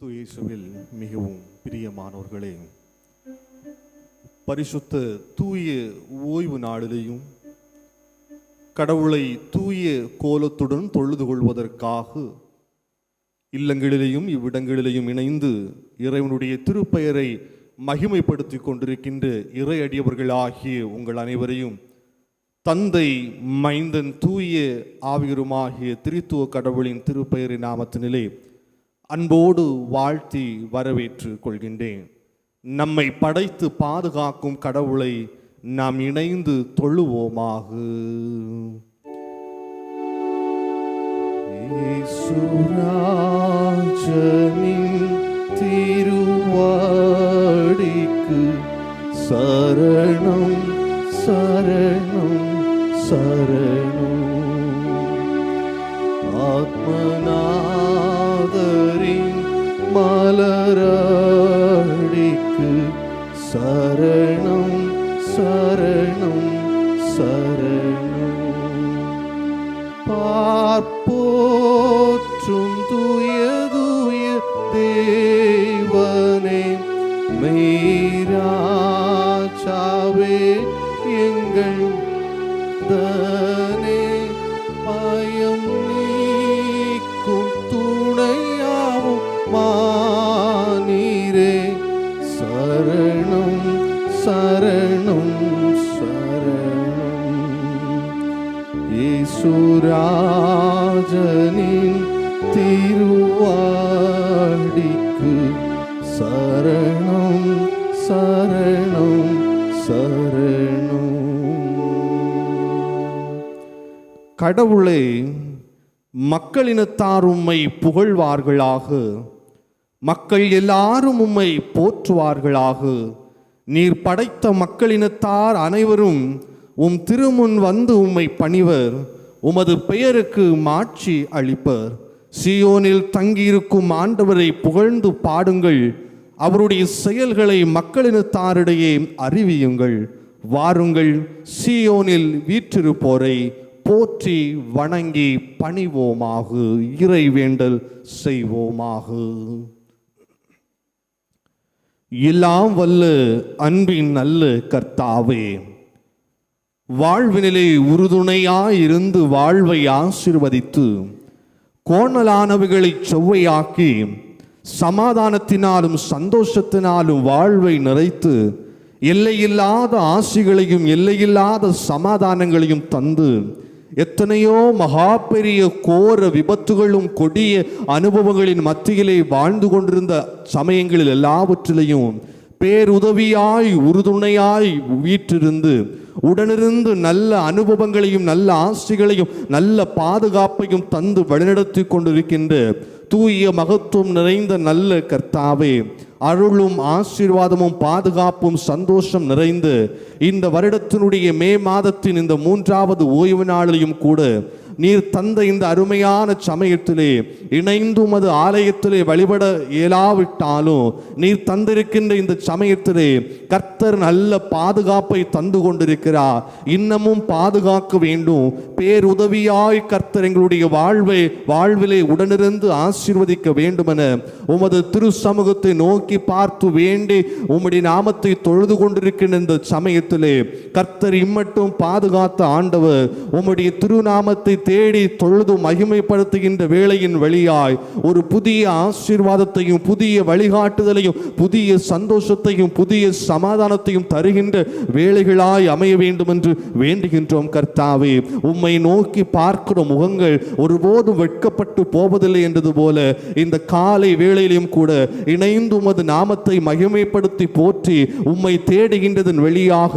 கிறிஸ்து இயேசுவில் மிகவும் பிரியமானவர்களே, பரிசுத்த தூய ஓய்வு நாளிலேயும் கடவுளை தூய கோலத்துடன் தொழுது கொள்வதற்காக இல்லங்களிலேயும் இவ்விடங்களிலேயும் இணைந்து இறைவனுடைய திருப்பெயரை மகிமைப்படுத்தி கொண்டிருக்கின்ற இறை அடியவர்களாகிய உங்கள் அனைவரையும் தந்தை, மைந்தன், தூய ஆவியருமாகிய திரித்துவ கடவுளின் திருப்பெயரின் நாமத்தினிலே அன்போடு வாழ்த்தி வரவேற்று கொள்கின்றேன். நம்மை படைத்து பாதுகாக்கும் கடவுளை நாம் இணைந்து தொழுவோமாக. இயேசுராஜனின் திருவடிக்கு சரணம் சரணம் சரணம். ஆத்மநாதரின் மலரடிக்கு சரணம் சரணம் சரணம். பார்ப்போற்றும் தூய தூய தேவனே, மெய்ராஜாவே எங்கள் தனே, பயம் நீக்கும் துணையாவும் மானீரே, சரணம் சரணம் சரணம். இயேசுராஜனின் திருவடிக்கு சரணம் சரணம் சரணம். கடவுளே, மக்களினத்தார் உம்மை புகழ்வார்களாக, மக்கள் எல்லாரும் உம்மை போற்றுவார்களாக. நீர் படைத்த மக்களினத்தார் அனைவரும் உம் திருமுன் வந்து உம்மை பணிவர், உமது பெயருக்கு மாட்சி அளிப்பர். சீயோனில் தங்கியிருக்கும் ஆண்டவரை புகழ்ந்து பாடுங்கள், அவருடைய செயல்களை மக்களினத்தாரிடையே அறிவியுங்கள். வாருங்கள், சீயோனில் வீற்றிருப்போரை போற்றி வணங்கி பணிவோமாக, இறைவேண்டல் செய்வோமாக. எல்லாம் வல்ல அன்பின் நல்ல கர்த்தாவே, வாழ்வினிலே உறுதுணையாயிருந்து வாழ்வை ஆசீர்வதித்து கோணலானவைகளை செவ்வையாக்கி சமாதானத்தினாலும் சந்தோஷத்தினாலும் வாழ்வை நிறைத்து எல்லையில்லாத ஆசிகளையும் எல்லையில்லாத சமாதானங்களையும் தந்து எத்தனையோ மகா பெரிய கோர விபத்துகளும் கொடிய அனுபவங்களின் மத்தியிலே வாழ்ந்து கொண்டிருந்த சமயங்களில் எல்லாவற்றிலையும் பேருதவியாய் உறுதுணையாய் வீற்றிருந்து உடனிருந்து நல்ல அனுபவங்களையும் நல்ல ஆசைகளையும் நல்ல பாதுகாப்பையும் தந்து வழிநடத்தி கொண்டிருக்கின்ற தூய மகத்துவம் நிறைந்த நல்ல கர்த்தாவே, அருளும் ஆசீர்வாதமும் பாதுகாப்பும் சந்தோஷம் நிறைந்து இந்த வருடத்தினுடைய மே மாதத்தின் இந்த 3வது ஓய்வு நாளிலும் கூட நீர் தந்த இந்த அருமையான சமயத்திலே இணைந்து உமது ஆலயத்திலே வழிபட இயலாவிட்டாலும் நீர் தந்திருக்கின்ற இந்த சமயத்திலே கர்த்தர் நல்ல பாதுகாப்பை தந்து கொண்டிருக்கிறார். இன்னமும் பாதுகாக்க வேண்டும். பேருதவியாய் கர்த்தர் எங்களுடைய வாழ்விலே உடனிருந்து ஆசீர்வதிக்க வேண்டும் என உமது திரு சமூகத்தை நோக்கி பார்த்து வேண்டி உம்முடைய நாமத்தை தொழுது கொண்டிருக்கின்ற இந்த சமயத்திலே கர்த்தர் இம்மட்டும் பாதுகாத்த ஆண்டவர் உம்முடைய திருநாமத்தை தேடி தொழுது மகிமைப்படுத்துகின்ற வேளையின் வழியாய் ஒரு புதிய ஆசீர்வாதத்தையும் புதிய வழிகாட்டுதலையும் புதிய சந்தோஷத்தையும் புதிய சமாதானத்தையும் தருகின்ற வேளைகளாய் அமைய வேண்டும் என்று வேண்டுகின்றோம். கர்த்தாவே, உம்மை நோக்கி பார்க்கிற முகங்கள் ஒருபோதும் வெட்கப்பட்டு போவதில்லை என்றது போல இந்த காலை வேளையிலும் கூட இணைந்து உமது நாமத்தை மகிமைப்படுத்தி போற்றி உம்மை தேடுகின்றதன் வழியாக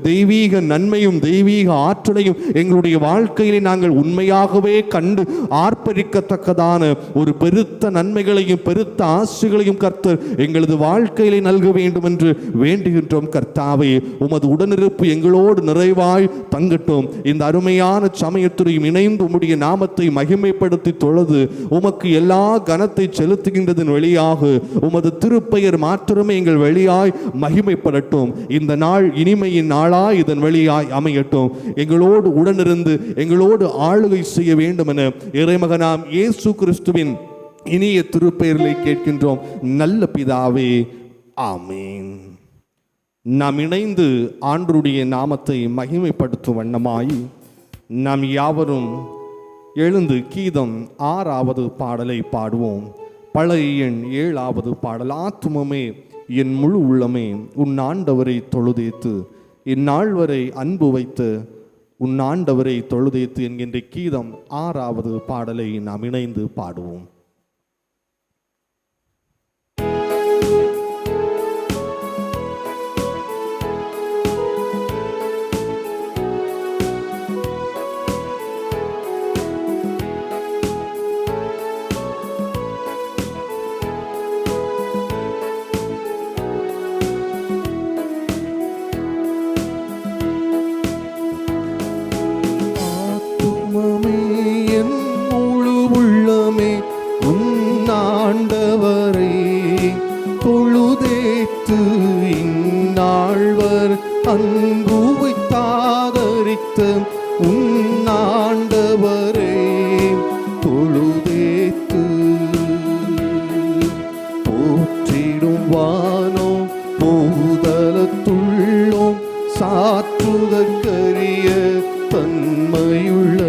தெய்வீக நன்மையும் தெய்வீக ஆற்றலையும் எங்களுடைய வாழ்க்கையிலே நாங்கள் உண்மையாகவே கண்டு ஆர்ப்பரிக்கத்தக்கதான ஒரு பெருத்த நன்மைகளையும் பெருத்த ஆசைகளையும் கர்த்தர் எங்களது வாழ்க்கையிலே நல்க வேண்டும் என்று வேண்டுகின்றோம். கர்த்தாவே, உமது உடனிருப்பு எங்களோடு நிறைவாய் தங்கட்டும். இந்த அருமையான சமயத்திலையும் இணைந்து உம்முடைய நாமத்தை மகிமைப்படுத்தி தொழுது உமக்கு எல்லா கனத்தை செலுத்துகின்றதன் வழியாக உமது திருப்பெயர் மாத்திரமே எங்கள் வழியாய் மகிமைப்படட்டும். இந்த நாள் இனிமையின் நாளாய் இதன் வழியாய் அமையட்டும். எங்களோடு உடனிருந்து எங்களோடு ஆளுகை செய்ய வேண்டும் என இறைமகனாம் இயேசு கிறிஸ்துவின் இனிய திருப்பெயர்களை கேட்கின்றோம் நல்ல பிதாவே, ஆமீன். நாம் இணைந்து ஆண்டவருடைய நாமத்தை மகிமைப்படுத்தும் வண்ணமாய் நாம் யாவரும் எழுந்து கீதம் 6வது பாடலை பாடுவோம். பழைய எண் 7வது பாடல். ஆத்துமமே என் முழு உள்ளமே உன் ஆண்டவரை தொழுதேத்து, இந்நாள் வரை அன்பு வைத்து உன் ஆண்டவரை தொழுதேத்து என்கின்ற கீதம் 6வது பாடலை நாம் இணைந்து பாடுவோம். சாற்றுதற்கரிய தன்மையுள்ள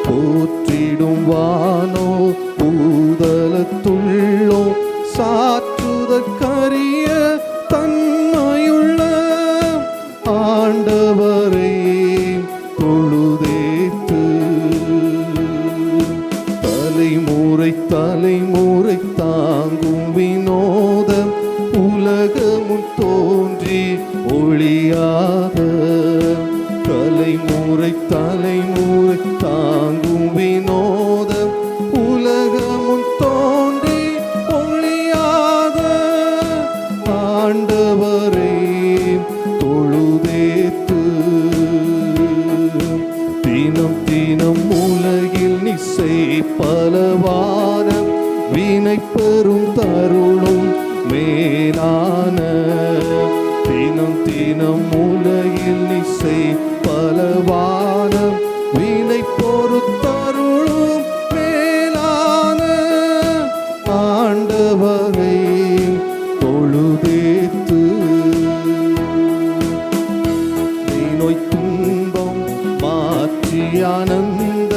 போற்றிடும் வானோ பூதலத்துள்ளோ சாற்றுதற்கரிய தன்மையுள்ள ஆண்டவரை தொழுதேத்து தலைமுறை தலைமுறை தாங்கும் வினோதம் உலகமும் தோன்றி ஒளியாக தலைமுறை தலைமுறை தாங்கும் வினோதம் உலகமும் தோன்றி ஒளியாக ஆண்டவரை தொழுதேத்து தினம் தினம் உலகில் நிசை பலவான வினை பெறும் தருளும் மேலான தினம் தினம் உலகில் நிசை பலவான வினை பொறுத்தருளும் மேலான ஆண்டவரை தொழுதேத்து நோய் துன்பம் மாற்றி ஆனந்த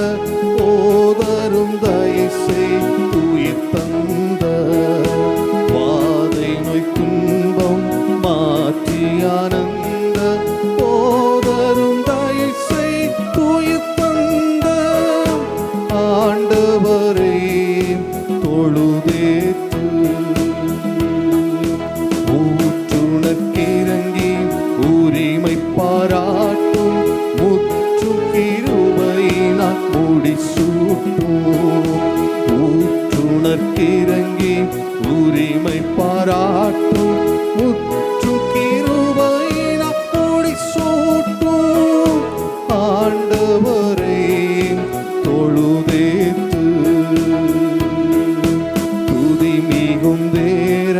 ஓதரும் தயசை உயிர் தந்த வாதை நோய் துன்பம் மாற்றி ஆனந்த ஓதரும் தயசை உயிர் தந்த ஆண்டவரை தொழுதேத்து ஊற்றுணர்கிறங்கி உரிமை பாராட்டும் முற்று கிருபையினால் முடிசூட்டும் ஊற்றுணர்கிறங்கி உரிமை பாராட்டும் முற்று கிருபையினால் முடிசூட்டும் ஆண்டவரை தொழுதேத்து துதி மிகுந்தேர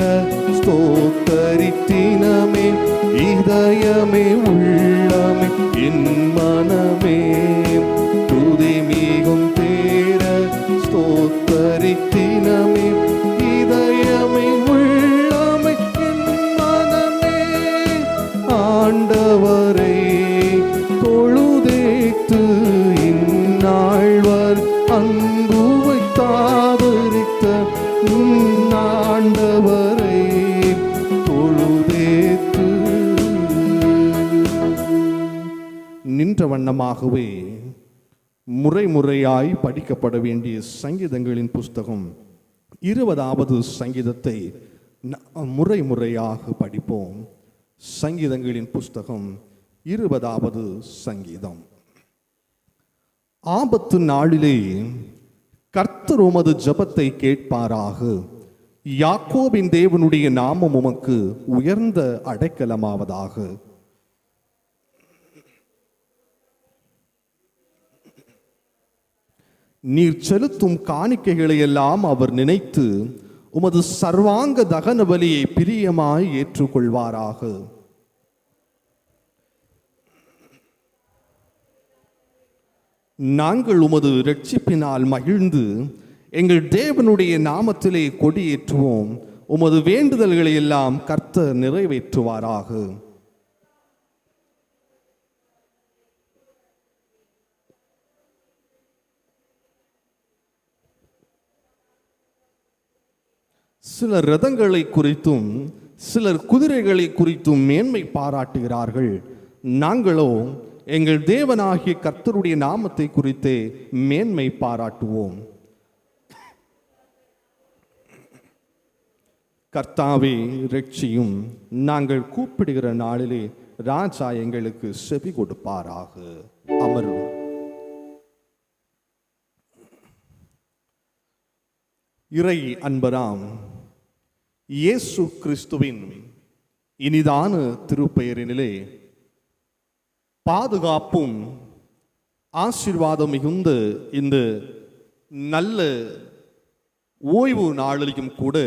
ஸ்தோத்தரித்தினமே இதயமே உள்ளமே என் மனமே துதி மிகும் தேர ஸ்தோத்தரித்தினமே இதயமே உள்ளமே என் மனமே ஆண்டவரை தொழுதேத்து இந்நாள்வர் அன்பு வைத்தாதரித்த ஆண்டவரை தொழுதேத்து. நின்ற வண்ணமாகவே முறைமுறையாய் படிக்கப்பட வேண்டிய சங்கீதங்களின் புஸ்தகம் 20வது சங்கீதத்தை முறைமுறையாக படிப்போம். சங்கீதங்களின் புஸ்தகம் 20வது சங்கீதம். ஆபத்து நாளிலே கர்த்தர் உமது ஜெபத்தை கேட்பாராக. யாக்கோபின் தேவனுடைய நாமம் உமக்கு உயர்ந்த அடைக்கலமாவதாக. நீர் செலுத்தும் காணிக்கைகளை எல்லாம் அவர் நினைத்து உமது சர்வாங்க தகன பலியை பிரியமாய் ஏற்றுக்கொள்வாராக. நாங்கள் உமது இரட்சிப்பினால் மகிழ்ந்து எங்கள் தேவனுடைய நாமத்திலே கொடியேற்றுவோம். உமது வேண்டுதல்களை எல்லாம் கர்த்தர் நிறைவேற்றுவாராக. சிலர் ரதங்களை குறித்தும் சிலர் குதிரைகளை குறித்தும் மேன்மை பாராட்டுகிறார்கள். நாங்களோ எங்கள் தேவனாகிய கர்த்தருடைய நாமத்தை குறித்தே மேன்மை பாராட்டுவோம். கர்த்தாவே இரட்சியும், நாங்கள் கூப்பிடுகிற நாளிலே ராஜா எங்களுக்கு செவி கொடுப்பாராக. அமரும். இறை அன்பராம் இயேசு கிறிஸ்துவின் இனிதான திருப்பெயரினிலே பாதுகாப்பும் ஆசீர்வாதம் மிகுந்த இந்த நல்ல ஓய்வு நாளிலும் கூட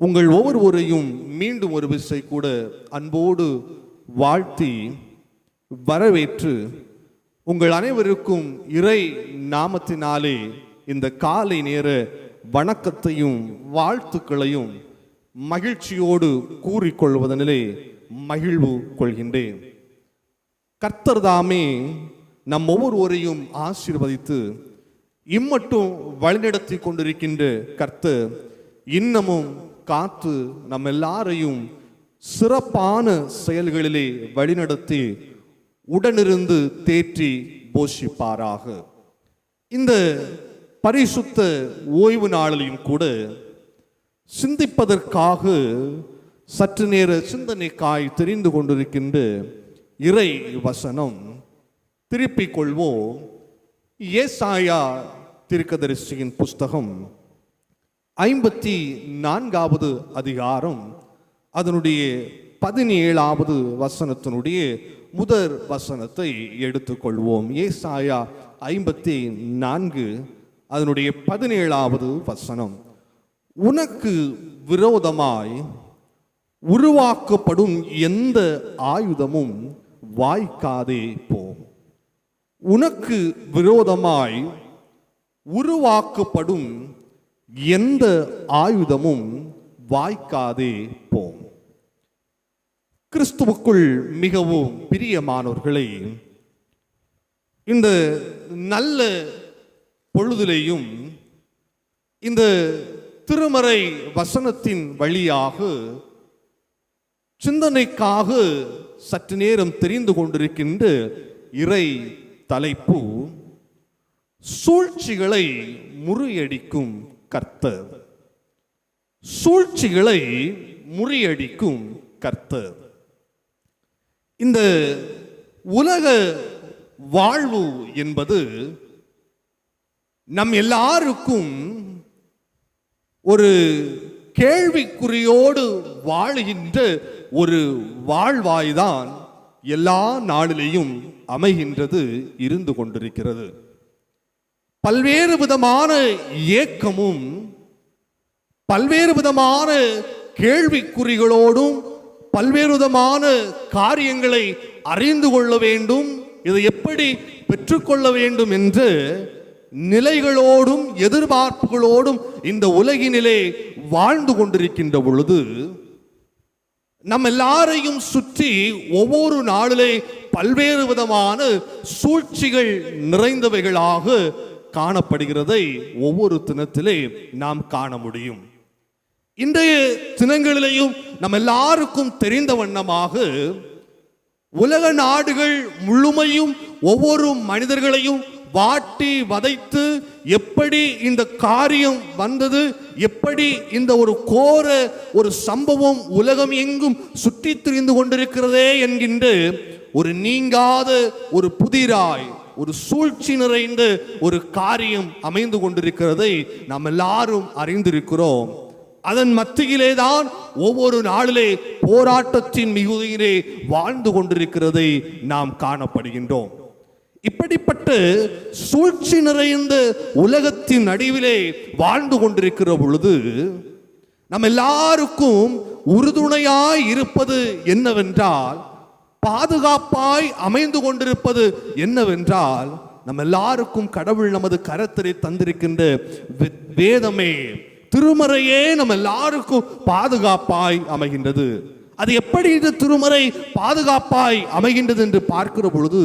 உங்கள் ஒவ்வொருவரையும் மீண்டும் ஒரு விசை கூட அன்போடு வாழ்த்தி வரவேற்று உங்கள் அனைவருக்கும் இறை நாமத்தினாலே இந்த காலை நேர வணக்கத்தையும் வாழ்த்துக்களையும் மகிழ்ச்சியோடு கூறிக்கொள்வதனிலே மகிழ்வு கொள்கின்றேன். கர்த்தர் தாமே நம் ஒவ்வொருவரையும் ஆசீர்வதித்து இம்மட்டும் வழிநடத்தி கொண்டிருக்கின்ற கர்த்தர் இன்னமும் காத்து நம் எல்லாரையும் சிறப்பான செயல்களிலே வழிநடத்தி உடனிருந்து தேற்றி போஷிப்பாராக. இந்த பரிசுத்த ஓய்வு நாளிலும் கூட சிந்திப்பதற்காக சற்று நேர சிந்தனைக்காய் தெரிந்து கொண்டிருக்கின்ற இறை வசனம் திருப்பிக் கொள்வோம். ஏசாயா தீர்க்கதரிசியின் புஸ்தகம் 54வது அதிகாரம் அதனுடைய 17வது வசனத்தினுடைய முதல் வசனத்தை எடுத்துக்கொள்வோம். ஏசாயா 54 அதனுடைய 17வது வசனம். உனக்கு விரோதமாய் உருவாக்கப்படும் எந்த ஆயுதமும் வாய்க்காதே போம். உனக்கு விரோதமாய் உருவாக்கப்படும் எந்த ஆயுதமும் வாய்க்காதே போம். கிறிஸ்துவுக்குள் மிகவும் பிரியமானவர்களே, இந்த நல்ல பொழுதிலேயும் இந்த திருமறை வசனத்தின் வழியாக சிந்தனைக்காக சற்று நேரம் தெரிந்து கொண்டிருக்கின்ற இறை தலைப்பு சூழ்ச்சிகளை முறியடிக்கும் கர்த்தர். சூழ்ச்சிகளை முறியடிக்கும் கர்த்தர். இந்த உலக வாழ்வு என்பது நம் எல்லாருக்கும் ஒரு கேள்விக்குறியோடு வாழுகின்ற ஒரு வாழ்வாய்தான் எல்லா நாளிலேயும் அமைகின்றது, இருந்து கொண்டிருக்கிறது. பல்வேறு விதமான ஏக்கமும் பல்வேறு விதமான கேள்விக்குறிகளோடும் பல்வேறு விதமான காரியங்களை அறிந்து கொள்ள வேண்டும், இதை எப்படி பெற்றுக்கொள்ள வேண்டும் என்று நிலைகளோடும் எதிர்பார்ப்புகளோடும் இந்த உலகினிலே வாழ்ந்து கொண்டிருக்கின்ற பொழுது நம் எல்லாரையும் சுற்றி ஒவ்வொரு நாளிலே பல்வேறு விதமான சூழ்ச்சிகள் நிறைந்தவைகளாக காணப்படுகிறதை ஒவ்வொரு தினத்திலே நாம் காண முடியும். இன்றைய தினங்களிலேயும் நம் எல்லாருக்கும் தெரிந்த வண்ணமாக உலக நாடுகள் முழுமையும் ஒவ்வொரு மனிதர்களையும் வாட்டி வதைத்து எப்படி இந்த காரியம் வந்தது, எப்படி இந்த ஒரு கோர ஒரு சம்பவம் உலகம் எங்கும் சுற்றி திரிந்து கொண்டிருக்கிறதே என்கின்ற ஒரு நீங்காத ஒரு புதிராய் ஒரு சூழ்ச்சி நிறைந்த ஒரு காரியம் அமைந்து கொண்டிருக்கிறதை நாம் எல்லாரும் அறிந்திருக்கிறோம். அதன் மத்தியிலேதான் ஒவ்வொரு நாளிலே போராட்டத்தின் மிகுதியிலே வாழ்ந்து கொண்டிருக்கிறதை நாம் காணப்படுகின்றோம். இப்படிப்பட்ட சூழ்ச்சி நிறைந்த உலகத்தின் நடுவிலே வாழ்ந்து கொண்டிருக்கிற பொழுது நம் எல்லாருக்கும் உறுதுணையாய் இருப்பது என்னவென்றால், பாதுகாப்பாய் அமைந்து கொண்டிருப்பது என்னவென்றால், நம்ம எல்லாருக்கும் கடவுள் நமது கரத்திலே தந்திருக்கின்ற வேதமே, திருமறையே நம்ம எல்லாருக்கும் பாதுகாப்பாய் அமைகின்றது. அது எப்படி இந்த திருமறை பாதுகாப்பாய் அமைகின்றது என்று பார்க்கிற பொழுது,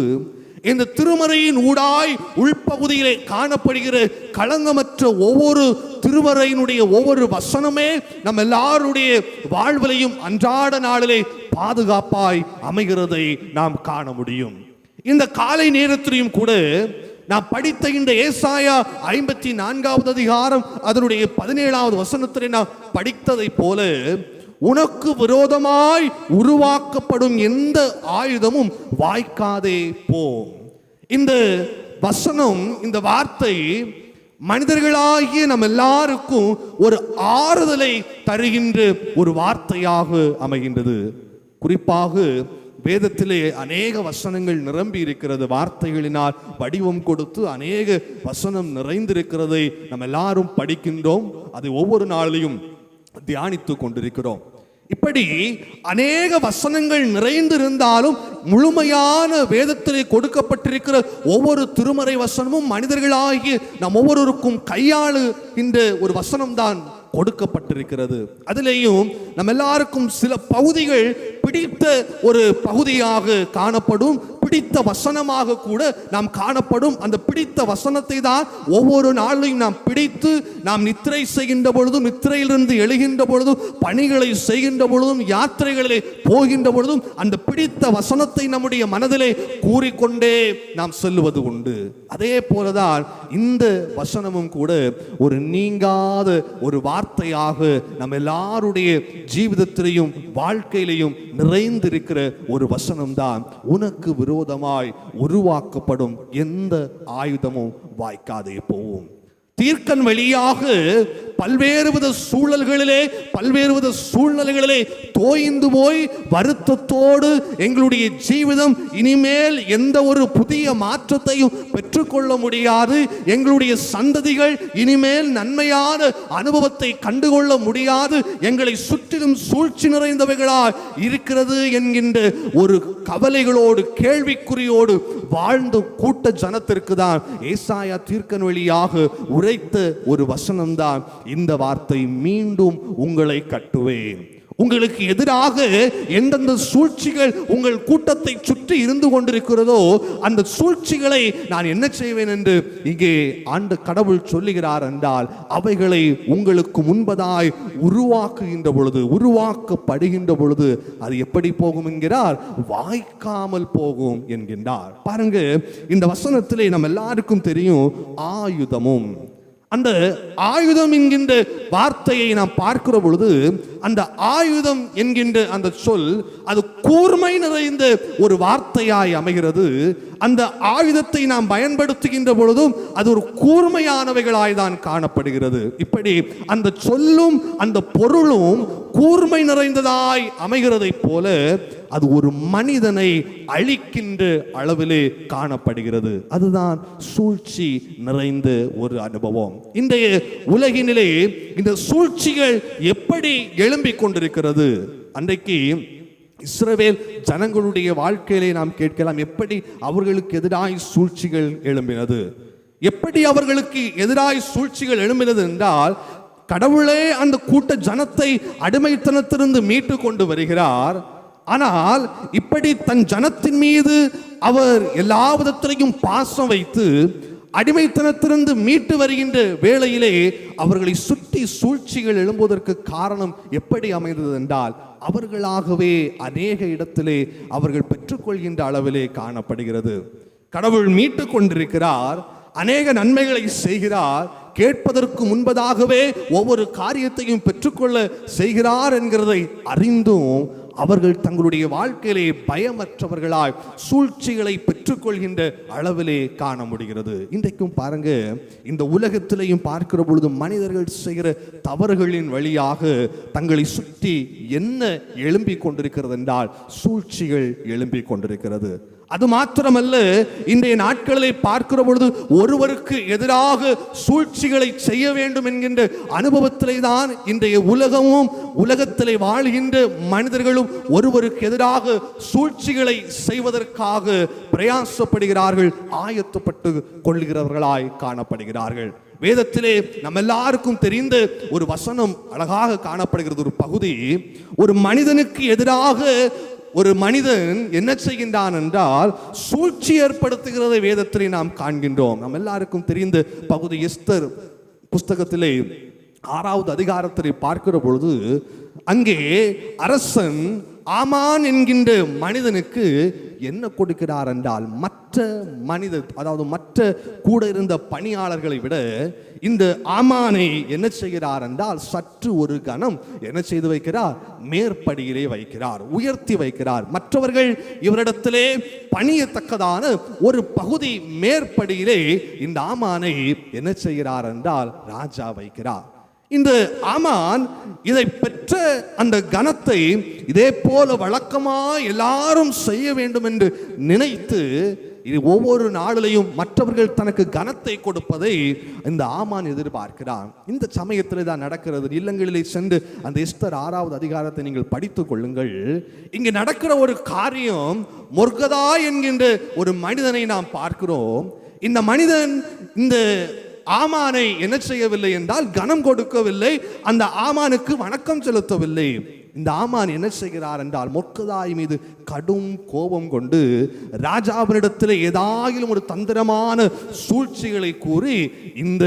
இந்த திருமறையின் ஊடாய் உள்பகுதியிலே காணப்படுகிற களங்கமற்ற ஒவ்வொரு திருமறையினுடைய ஒவ்வொரு வசனமே நம்ம எல்லாருடைய வாழ்விலையும் அன்றாட நாளிலே பாதுகாப்பாய் அமைகிறதை நாம் காண முடியும். இந்த காலை நேரத்திலையும் கூட நாம் படித்த இந்த ஏசாயா 54வது அதிகாரம் அதனுடைய 17வது வசனத்திலே நாம் படித்ததை போல, உனக்கு விரோதமாய் உருவாக்கப்படும் எந்த ஆயுதமும் வாய்க்காதே போம். இந்த வசனம், இந்த வார்த்தை மனிதர்களாகிய நம்ம எல்லாருக்கும் ஒரு ஆறுதலை தருகின்ற ஒரு வார்த்தையாக அமைகின்றது. குறிப்பாக வேதத்திலே அநேக வசனங்கள் நிரம்பி இருக்கிறது. வார்த்தைகளினால் வடிவம் கொடுத்து அநேக வசனம் நிறைந்திருக்கிறதை நம்ம எல்லாரும் படிக்கின்றோம். அதை ஒவ்வொரு நாளிலும் தியானித்து கொண்டிருக்கிறோம். இப்படி அநேக வசனங்கள் நிறைந்திருந்தாலும் முழுமையான வேதத்திலே கொடுக்கப்பட்டிருக்கிற ஒவ்வொரு திருமறை வசனமும் மனிதர்களாகி நம் ஒவ்வொருவருக்கும் கையாளுகின்ற ஒரு வசனம்தான் கொடுக்கப்பட்டிருக்கிறது. அதிலேயும் நம்ம எல்லாருக்கும் சில பகுதிகள் பிடித்த ஒரு பகுதியாக காணப்படும், பிடித்த வசனமாக கூட நாம் காணப்படும். அந்த பிடித்த வசனத்தை தான் ஒவ்வொரு நாளையும் நாம் பிடித்து நாம் நித்திரை செய்கின்ற பொழுதும், நித்திரையிலிருந்து எழுகின்ற பொழுதும், பணிகளை செய்கின்ற பொழுதும், யாத்திரைகளிலே போகின்ற பொழுதும் அந்த பிடித்த வசனத்தை நம்முடைய மனதிலே கூறிக்கொண்டே நாம் செல்லுவது உண்டு. அதே போலதான் இந்த வசனமும் கூட ஒரு நீங்காத ஒரு வார்த்தையாக நம்ம எல்லாருடைய ஜீவிதத்திலையும் வாழ்க்கையிலையும் நிறைந்திருக்கிற ஒரு வசனம்தான், உனக்கு விரோதமாய் உருவாக்கப்படும் எந்த ஆயுதமும் வாய்க்காதே போகும். தீர்க்கன் வழியாக பல்வேறு வித சூழல்களிலே, பல்வேறு வித சூழ்நிலைகளிலே தோய்ந்து போய் வருத்தத்தோடு எங்களுடைய ஜீவிதம் இனிமேல் எந்த ஒரு புதிய மாற்றத்தையும் பெற்றுக்கொள்ள முடியாது, எங்களுடைய சந்ததிகள் இனிமேல் நன்மையான அனுபவத்தை கண்டுகொள்ள முடியாது, எங்களை சுற்றிலும் சூழ்ச்சி நிறைந்தவைகளாய் இருக்கிறது என்கின்ற ஒரு கவலைகளோடு கேள்விக்குறியோடு வாழ்ந்த கூட்ட ஜனத்திற்கு தான் ஏசாயா தீர்க்கன் வழியாக உரைத்த ஒரு வசனம்தான் இந்த வார்த்தை, மீண்டும் உங்களை கட்டுவேன். உங்களுக்கு எதிராக எந்தெந்த சூழ்ச்சிகள் உங்கள் கூட்டத்தை சுற்றி இருந்து கொண்டிருக்கிறதோ அந்த சூழ்ச்சிகளை நான் என்ன செய்வேன் என்று இங்கே ஆண்டு கடவுள் சொல்லுகிறார் என்றால், அவைகளை உங்களுக்கு முன்பதாய் உருவாக்குகின்ற பொழுது, உருவாக்கப்படுகின்ற பொழுது அது எப்படி போகும் என்கிறார், வாய்க்காமல் போகும் என்கின்றார். பாருங்க, இந்த வசனத்திலே நம்ம எல்லாருக்கும் தெரியும் ஆயுதமும். அந்த ஆயுதம் என்கின்ற வார்த்தையை நாம் பார்க்கிற பொழுது, அந்த ஆயுதம் என்கின்ற அந்த சொல் அது கூர்மை நிறைந்த ஒரு வார்த்தையாய் அமைகிறது. அந்த ஆயுதத்தை நாம் பயன்படுத்துகின்ற பொழுதும் அது ஒரு கூர்மையானவைகளாய் தான் காணப்படுகிறது. இப்படி அந்த சொல்லும் அந்த பொருளும் கூர்மை நிறைந்ததாய் அமைகிறதை போல அது ஒரு மனிதனை அழிக்கின்ற அளவிலே காணப்படுகிறது. அதுதான் சூழ்ச்சி நிறைந்த ஒரு அனுபவம். இன்றைய உலகினிலே இந்த சூழ்ச்சிகள் எப்படி எழும்பிக் கொண்டிருக்கிறது? அன்றைக்கு இஸ்ரவேல் ஜனங்களுடைய வாழ்க்கையிலே நாம் கேட்கலாம், எப்படி அவர்களுக்கு எதிராய் சூழ்ச்சிகள் எழும்பினது, எப்படி அவர்களுக்கு எதிராய் சூழ்ச்சிகள் எழும்பினது என்றால், கடவுளே அந்த கூட்ட ஜனத்தை அடிமைத்தனத்திலிருந்து மீட்டு கொண்டு வருகிறார். ஆனால் இப்படி தன் ஜனத்தின் மீது அவர் எல்லா விதத்திலையும் பாசம் வைத்து அடிமைத்தனத்திலிருந்து மீட்டு வருகின்ற வேளையிலே அவர்களை சுற்றி சூழ்ச்சிகள் எழும்புவதற்கு காரணம் எப்படி அமைந்தது என்றால், அவர்களாகவே அநேக இடத்திலே அவர்கள் பெற்றுக்கொள்கின்ற அளவிலே காணப்படுகிறது. கடவுள் மீட்டு கொண்டிருக்கிறார், அநேக நன்மைகளை செய்கிறார், கேட்பதற்கு முன்பதாகவே ஒவ்வொரு காரியத்தையும் பெற்றுக்கொள்ள செய்கிறார் என்கிறதை அறிந்தும் அவர்கள் தங்களுடைய வாழ்க்கையிலே பயமற்றவர்களாய் சூழ்ச்சிகளை பெற்றுக்கொள்கின்ற அளவிலே காண முடிகிறது. இன்றைக்கும் பாருங்க, இந்த உலகத்திலையும் பார்க்கிற பொழுது மனிதர்கள் செய்கிற தவறுகளின் வழியாக தங்களை சுற்றி என்ன எழும்பிக் கொண்டிருக்கிறது என்றால் சூழ்ச்சிகள் எழும்பிக் கொண்டிருக்கிறது. அது மாத்திரமல்ல, இன்றைய நாட்களிலே பார்க்கிற பொழுது ஒருவருக்கு எதிராக சூழ்ச்சிகளை செய்ய வேண்டும் என்கின்ற அனுபவத்திலே தான் இன்றைய உலகமும் உலகத்திலே வாழ்கின்ற மனிதர்களும் ஒருவருக்கு எதிராக சூழ்ச்சிகளை செய்வதற்காக பிரயாசப்படுகிறார்கள், ஆயத்தப்பட்டு கொள்கிறவர்களாய் காணப்படுகிறார்கள். வேதத்திலே நம்ம எல்லாருக்கும் தெரிந்த ஒரு வசனம் அழகாக காணப்படுகிறது. ஒரு பகுதி, ஒரு மனிதனுக்கு எதிராக ஒரு மனிதன் என்ன செய்கின்றான் என்றால் சூழ்ச்சி ஏற்படுத்துகிறதை வேதத்திலே நாம் காண்கின்றோம். நம்ம எல்லாருக்கும் தெரிந்த பகுதி எஸ்தர் புஸ்தகத்திலே 6வது அதிகாரத்திலே பார்க்கிற பொழுது அங்கே அரசன் ஆமான் என்கின்ற மனிதனுக்கு என்ன கொடுக்கிறார் என்றால், மற்ற மனிதர், அதாவது மற்ற கூட இருந்த பணியாளர்களை விட இந்த ஆமானை என்ன செய்கிறார் என்றால் சற்று ஒரு கணம் என்ன செய்து வைக்கிறார், மேற்படியிலே வைக்கிறார், உயர்த்தி வைக்கிறார். மற்றவர்கள் இவரிடத்திலே பணியத்தக்கதான ஒரு பகுதி மேற்படியிலே இந்த ஆமானை என்ன செய்கிறார் என்றால் ராஜா வைக்கிறார். இந்த ஆமான் இதை பெற்ற அந்த கனத்தை இதே போல வழக்கமாக எல்லாரும் செய்ய வேண்டும் என்று நினைத்து இது ஒவ்வொரு நாளிலையும் மற்றவர்கள் தனக்கு கனத்தை கொடுப்பதை இந்த ஆமான் எதிர்பார்க்கிறான். இந்த சமயத்தில் தான் நடக்கிறது. இல்லங்களிலே சென்று அந்த எஸ்தர் 6வது அதிகாரத்தை நீங்கள் படித்துக் கொள்ளுங்கள். இங்கு நடக்கிற ஒரு காரியம், மொர்கதா என்கின்ற ஒரு மனிதனை நாம் பார்க்கிறோம். இந்த மனிதன் இந்த ஆமானை என்ன செய்யவில்லை என்றால் கனம் கொடுக்கவில்லை, அந்த ஆமானுக்கு வணக்கம் செலுத்தவில்லை. இந்த ஆமான் என்ன செய்கிறார் என்றால் மொர்கதாய் மீது கடும் கோபம் கொண்டு ராஜாவினிடத்தில் ஏதாயிலும் ஒரு தந்திரமான சூழ்ச்சிகளை கூறி இந்த